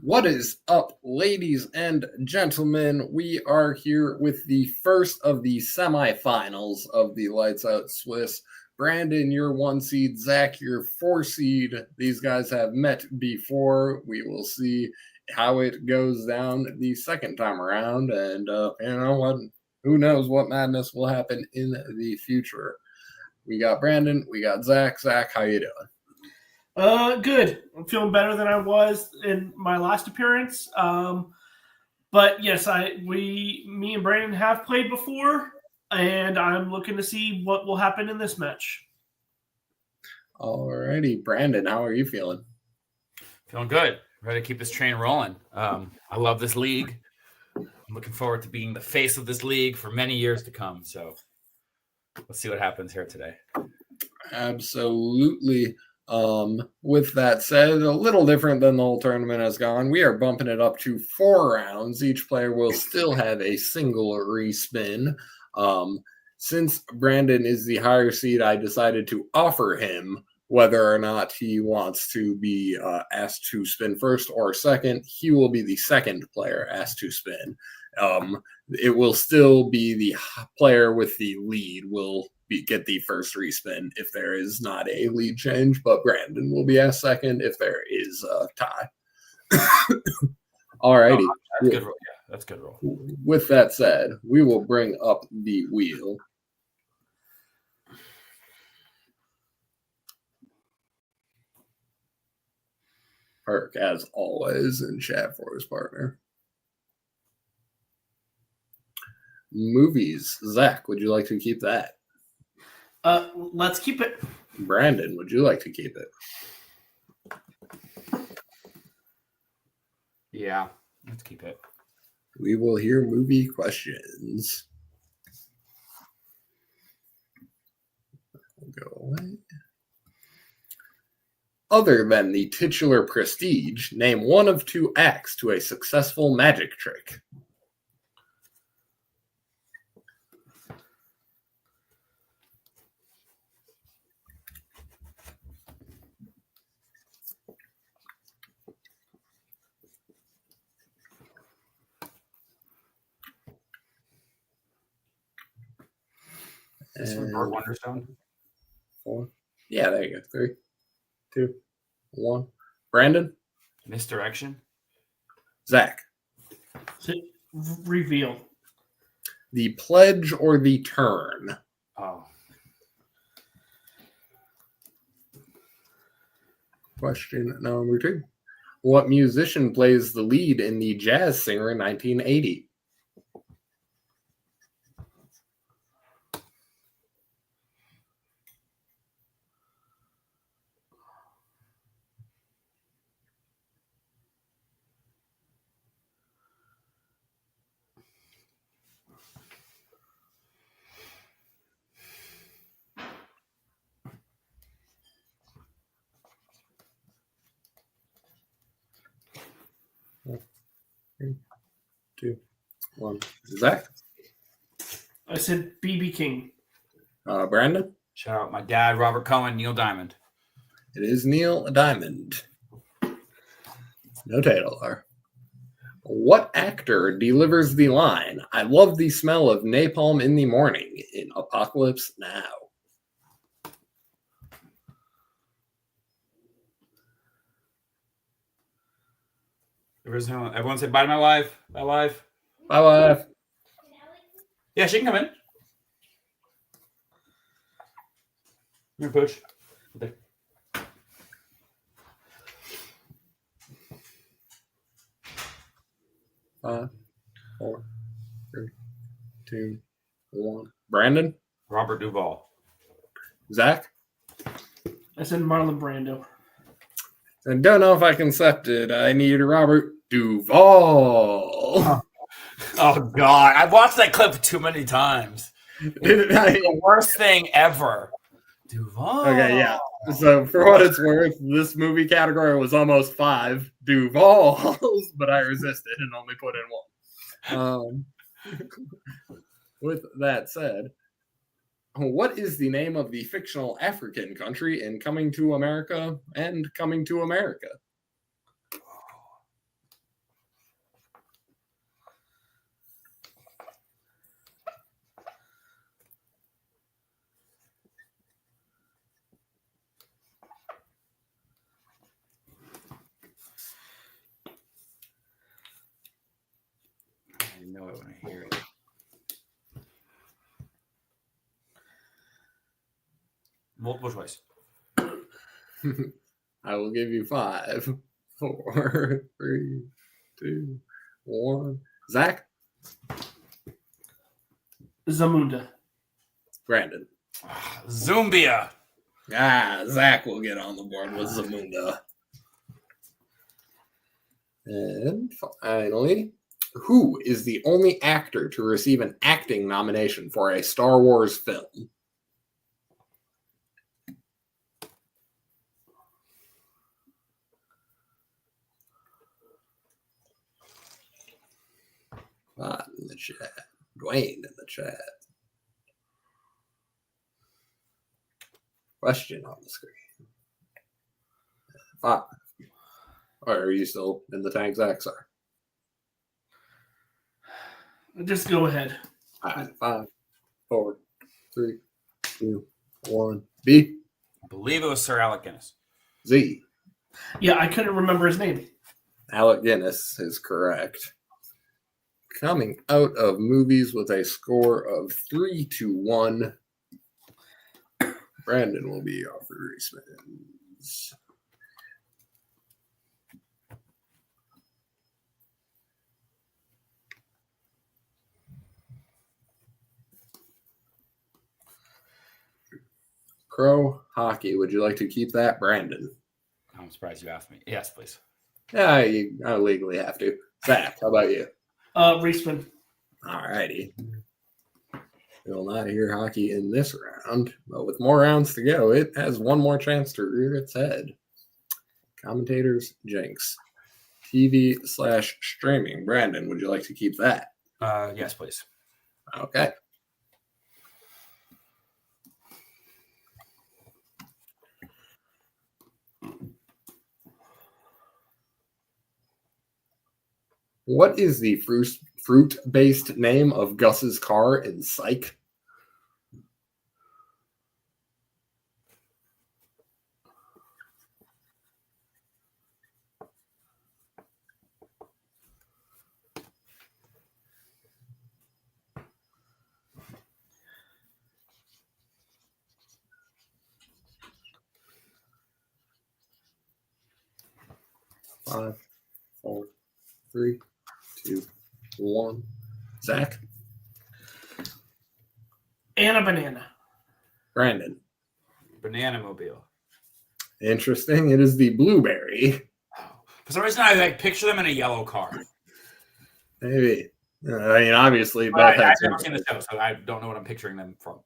What is up, ladies and gentlemen? We are here with the first of the semifinals of the Lights Out Swiss. Brandon, your 1 seed. Zach, your 4 seed. These guys have met before. We will see how it goes down the second time around. And you know what? Who knows what madness will happen in the future. We got Brandon. We got Zach. Zach, how you doing? Good. I'm feeling better than I was in my last appearance. But yes, me and Brandon have played before, and I'm looking to see what will happen in this match. Alrighty, Brandon, how are you feeling? Feeling good. Ready to keep this train rolling. I love this league. I'm looking forward to being the face of this league for many years to come. So let's see what happens here today. Absolutely. With that said, a little different than the whole tournament has gone. We are bumping it up to 4 rounds. Each player will still have a single respin. Since Brandon is the higher seed, I decided to offer him whether or not he wants to be asked to spin first or second. He will be the second player asked to spin. It will still be the player with the lead will get the first respin if there is not a lead change, but Brandon will be asked second if there is a tie. Alrighty. That's good roll. Yeah, that's good roll. With that said, we will bring up the wheel. Perk, as always, in chat for his partner. Movies. Zach, would you like to keep that? Let's keep it. Brandon, would you like to keep it? Yeah, let's keep it. We will hear movie questions. We'll go away. Other than the titular prestige, name one of 2 acts to a successful magic trick. This from Dark Wonderstone? 4. Yeah, there you go. 3, 2, 1. Brandon? Misdirection? Zach? Reveal. The pledge or the turn? Oh. Question number 2. What musician plays the lead in the Jazz Singer 1980? Three, 2, 1. Zach? I said B.B. King. Brandon? Shout out my dad, Robert Cohen, Neil Diamond. It is Neil Diamond. No Taylor. What actor delivers the line, "I love the smell of napalm in the morning" in Apocalypse Now? Everyone say bye to my wife. Bye, wife. Bye, wife. Yeah, she can come in. Here, Pooch. There. 5, 4, 3, 2, 1. Brandon? Robert Duvall. Zach? I said Marlon Brando. I don't know if I can accept it. I need Robert Duvall. Oh, God. I've watched that clip too many times. It's the worst thing ever. Duvall. Okay, yeah. So for what it's worth, this movie category was almost 5 Duvalls, but I resisted and only put in 1. With that said, what is the name of the fictional African country in Coming to America and Coming to America? know it when I hear it. Multiple choice. I will give you 5, 4, 3, 2, 1. Zach? Zamunda. Brandon. Zumbia. Zach will get on the board with Zamunda. And finally, who is the only actor to receive an acting nomination for a Star Wars film? In the chat. Dwayne in the chat. Question on the screen. 5. Or are you still in the tank, Zach? Sorry. Just go ahead. All right. 5, 4, 3, 2, 1. B. I believe it was Sir Alec Guinness. Z. Yeah, I couldn't remember his name. Alec Guinness is correct. Coming out of movies with a score of 3-1. Brandon will be off for respins. Pro hockey. Would you like to keep that, Brandon? I'm surprised you asked me. Yes, please. Yeah, I legally have to. Zach, how about you? Respin. All righty. We will not hear hockey in this round, but with more rounds to go, it has one more chance to rear its head. Commentators, Jinx. TV/streaming. Brandon, would you like to keep that? Yes, please. Okay. What is the fruit-based name of Gus's car in Psych? Five, 4, 3, 2, 1. Zach? Anna Banana. Brandon? Banana Mobile. Interesting. It is the Blueberry. Oh. For some reason, I picture them in a yellow car. Maybe. I mean, obviously, But both I've had never seen the show, so I don't know what I'm picturing them from.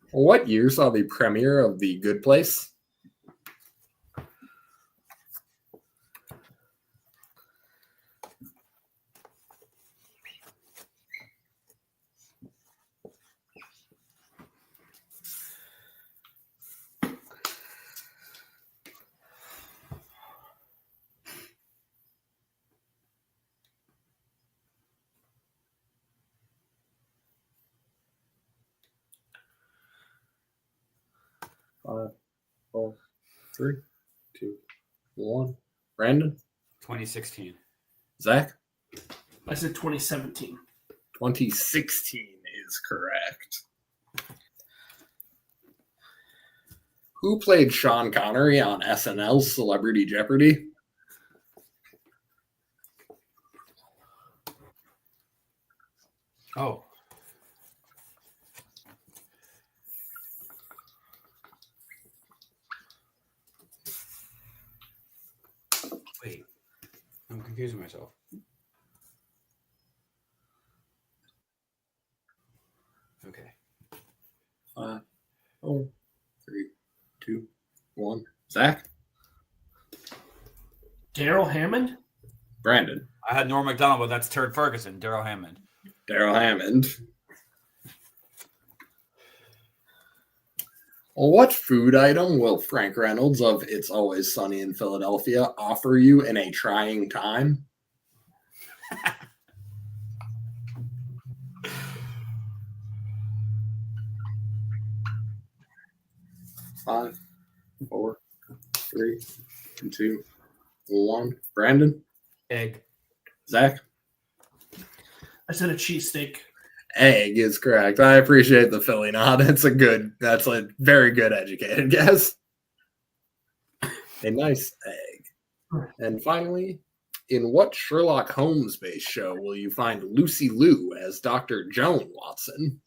What year saw the premiere of The Good Place? Five, 4, 3, 2, 1. Brandon? 2016. Zach? I said 2017. 2016 is correct. Who played Sean Connery on SNL's Celebrity Jeopardy? Oh. Wait. I'm confusing myself. Okay. 5, 4, 3, 2, 1. Zach? Daryl Hammond? Brandon? I had Norm Macdonald, but that's Turd Ferguson, Daryl Hammond. Daryl Hammond. What food item will Frank Reynolds of It's Always Sunny in Philadelphia offer you in a trying time? 5, 4, 3, 2, 1. Brandon? Egg. Zach? I said a cheesesteak. Egg is correct. I appreciate the Philly nod. That's a very good educated guess. A nice egg. And finally, in what Sherlock Holmes-based show will you find Lucy Liu as Dr. Joan Watson?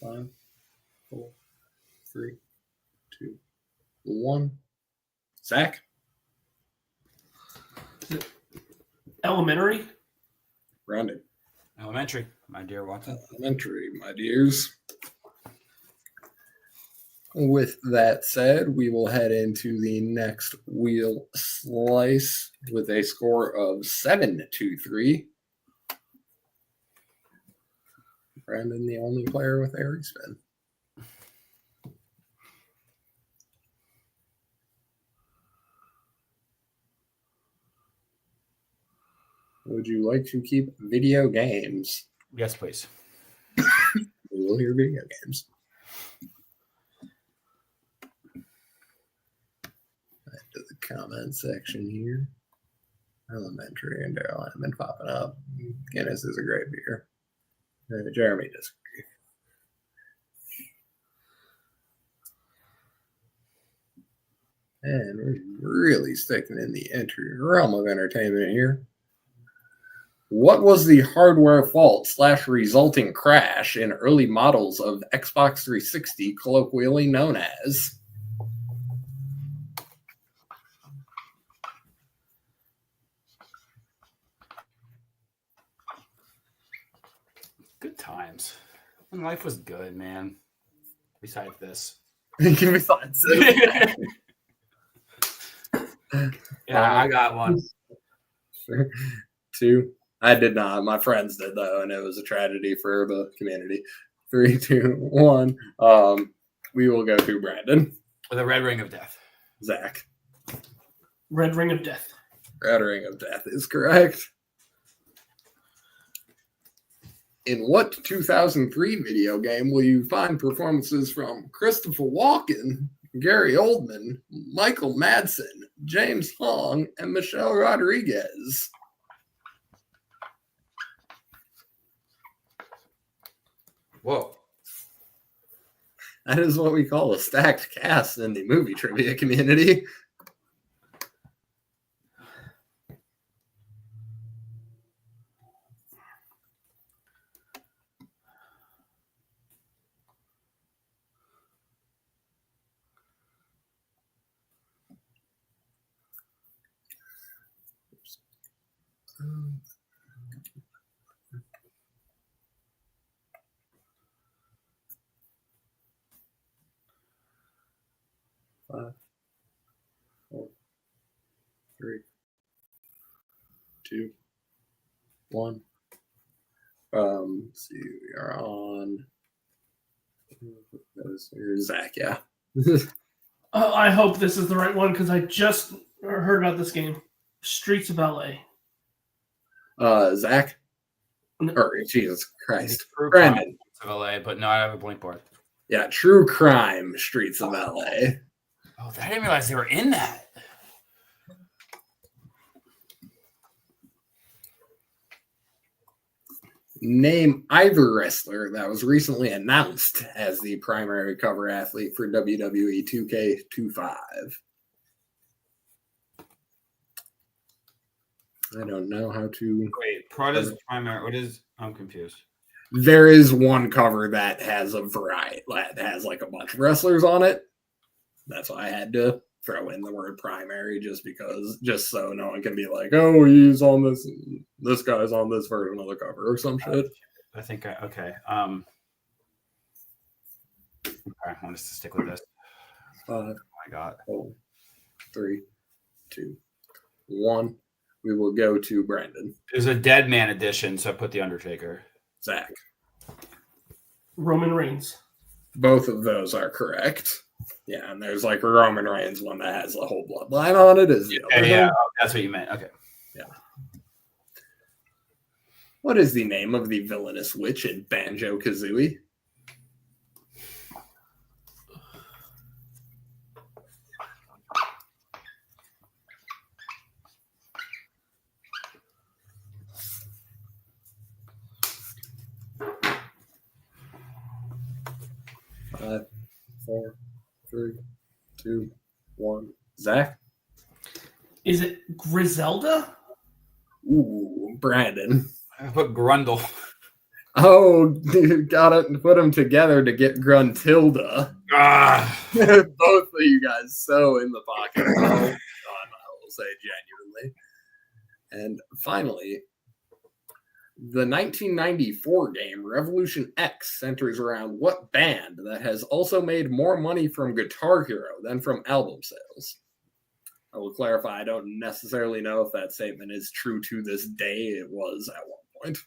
Five, 4, 3, 2, 1. Zach? Elementary? Brandon? Elementary, my dear Watson. Elementary, my dears. With that said, we will head into the next wheel slice with a score of 7-3. Brandon, the only player with a respin. Would you like to keep video games? Yes, please. We will hear video games. Back to the comment section here. Elementary and Daryl have been popping up. Guinness is a great beer. Jeremy disagrees. And we're really sticking in the realm of entertainment here. What was the hardware fault / resulting crash in early models of Xbox 360, colloquially known as? Good times. When life was good, man. Besides this. Besides this. Yeah, I got one. 2. I did not. My friends did, though, and it was a tragedy for the community. 3, 2, 1. We will go to Brandon. The Red Ring of Death. Zach. Red Ring of Death. Red Ring of Death is correct. In what 2003 video game will you find performances from Christopher Walken, Gary Oldman, Michael Madsen, James Hong, and Michelle Rodriguez? Whoa. That is what we call a stacked cast in the movie trivia community. Five, 4, 3, 2, 1. Let's see, we are on Zach, yeah. I hope this is the right one because I just heard about this game. Streets of LA. Zach? Or Jesus Christ. True Brandon. Crime of LA, but no, I have a blank board. Yeah, True Crime Streets of LA. Oh, I didn't realize they were in that. Name either wrestler that was recently announced as the primary cover athlete for WWE 2K25. I don't know how to. Wait, Prod is primary. What is? I'm confused. There is one cover that has a variety, that has like a bunch of wrestlers on it. That's why I had to throw in the word primary just so no one can be like, oh, he's on this guy's on this version of the cover or some shit. I think okay. I want us to stick with this. 5, Oh my God. 4, 3, 2, 1. We will go to Brandon. There's a Dead Man edition, so I put the Undertaker. Zach. Roman Reigns. Both of those are correct. Yeah, and there's like a Roman Reigns one that has a whole bloodline on it. Yeah, that's what you meant. Okay. Yeah. What is the name of the villainous witch in Banjo-Kazooie? Five, 4, 3, 2, 1. Zach? Is it Griselda? Ooh, Brandon. I put Grundle. Oh, got it. Put them together to get Gruntilda. Ah, Both of you guys so in the pocket. Well done, I will say genuinely. And finally, the 1994 game Revolution X centers around what band that has also made more money from Guitar Hero than from album sales? I will clarify, I don't necessarily know if that statement is true to this day. It was at one point.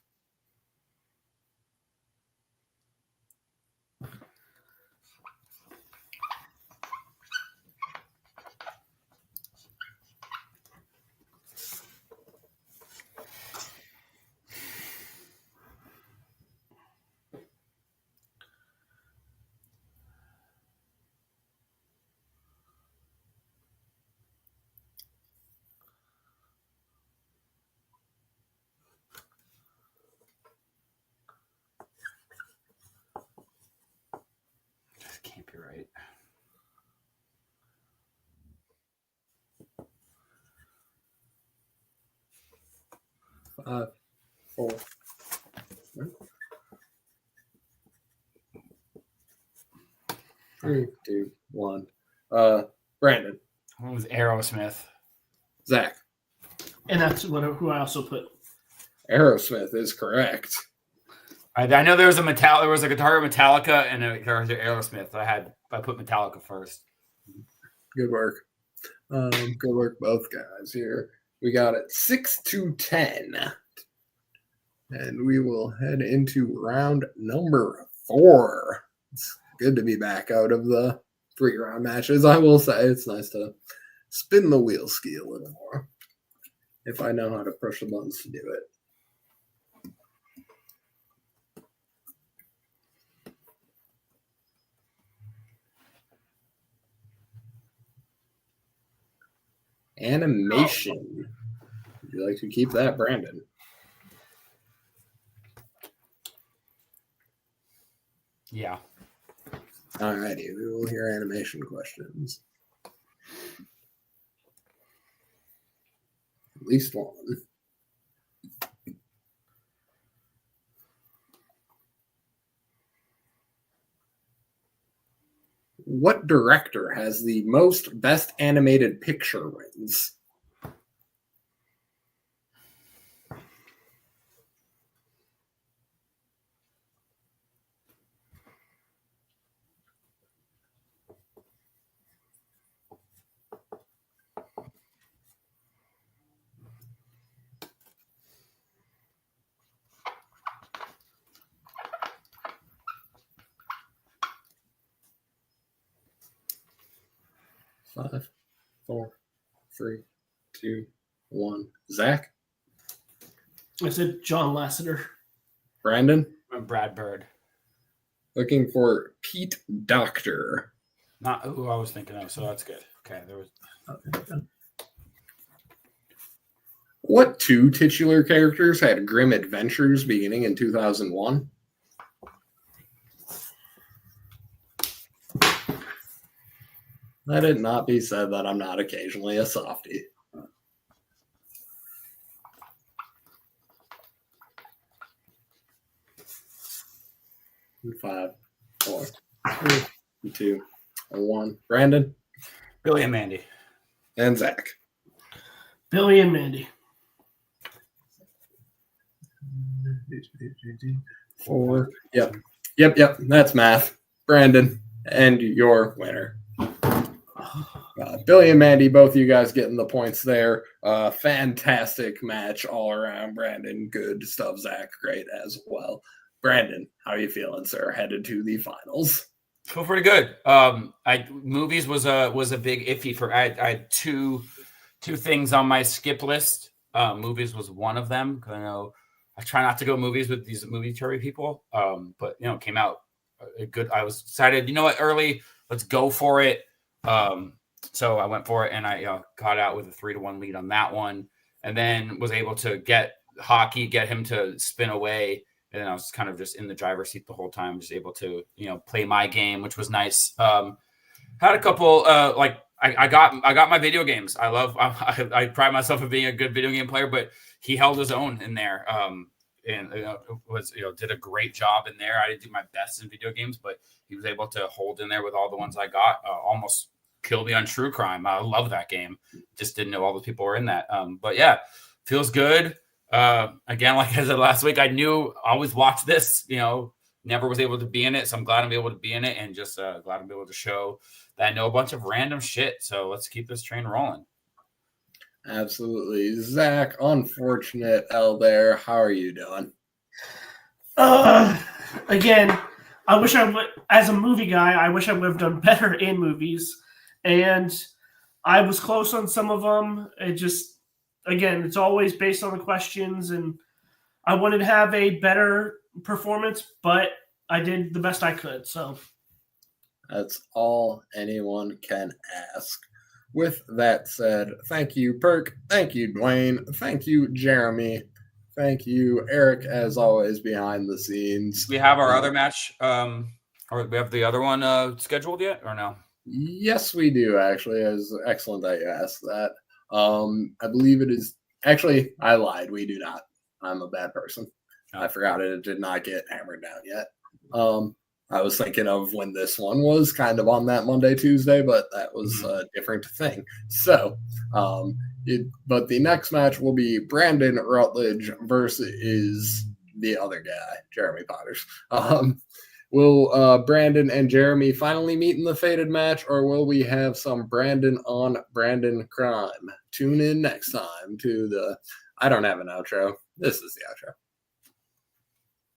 this can't be right. Five, 4. 3, 2, 1. Brandon. What was Aerosmith? Zach. And that's who I also put. Aerosmith is correct. I know there was a guitar Metallica and a guitar Aerosmith. I put Metallica first. Good work. Good work, both guys here. We got it 6-10. And we will head into round number 4. It's good to be back out of the 3-round matches. I will say it's nice to spin the wheel ski a little more if I know how to push the buttons to do it. Animation. Would you like to keep that, Brandon? Yeah. Alrighty, we will hear animation questions. At least one. What director has the most Best Animated Picture wins? Five, 4, 3, 2, 1. Zach? I said John Lasseter. Brandon? Brad Bird. Looking for Pete Docter. Not who I was thinking of, so that's good. Okay, there was. What 2 titular characters had grim adventures beginning in 2001? Let it not be said that I'm not occasionally a softie. Five, 4, 3, 2, 1. Brandon? Billy and Mandy. And Zach. Billy and Mandy. 4. Yep. That's math. Brandon, and your winner. Billy and Mandy, both of you guys getting the points there. Fantastic match all around. Brandon, good stuff. Zach, great as well. Brandon, how are you feeling, sir? Headed to the finals. Feel pretty good. Movies was a big iffy for. I had two things on my skip list. Movies was one of them because I know I try not to go movies with these movie cherry people. But you know, it came out good. I was excited. You know what? Early, let's go for it. So I went for it, and I got out with a 3-1 lead on that one, and then was able to get him to spin away. And then I was kind of just in the driver's seat the whole time, just able to play my game, which was nice. Had a couple I got my video games. I pride myself on being a good video game player, but he held his own in there. And did a great job in there. I didn't do my best in video games, but he was able to hold in there with all the ones I got. Almost killed me on True Crime. I love that game. Just didn't know all the people were in that. But yeah, feels good. Again, like I said last week, I knew I always watch this. Never was able to be in it, so I'm glad I'm able to be in it, and just glad I'm able to show that I know a bunch of random shit. So let's keep this train rolling. Absolutely. Zach, unfortunate L there. How are you doing? Again, I wish I would, as a movie guy, I wish I would have done better in movies. And I was close on some of them. It just, again, it's always based on the questions. And I wanted to have a better performance, but I did the best I could. So that's all anyone can ask. With that said, thank you, Perk. Thank you, Dwayne. Thank you, Jeremy. Thank you, Eric, as always, behind the scenes. We have our other match, or we have the other one scheduled yet, or no? Yes, we do, actually. It's excellent that you asked that. I believe it is. Actually, I lied. We do not. I'm a bad person. Oh. I forgot it. It did not get hammered down yet. I was thinking of when this one was kind of on that Monday, Tuesday, but that was a different thing. So, but the next match will be Brandon Rutledge versus the other guy, Jeremy Potters. Will Brandon and Jeremy finally meet in the fated match, or will we have some Brandon on Brandon crime? Tune in next time to the, I don't have an outro. This is the outro.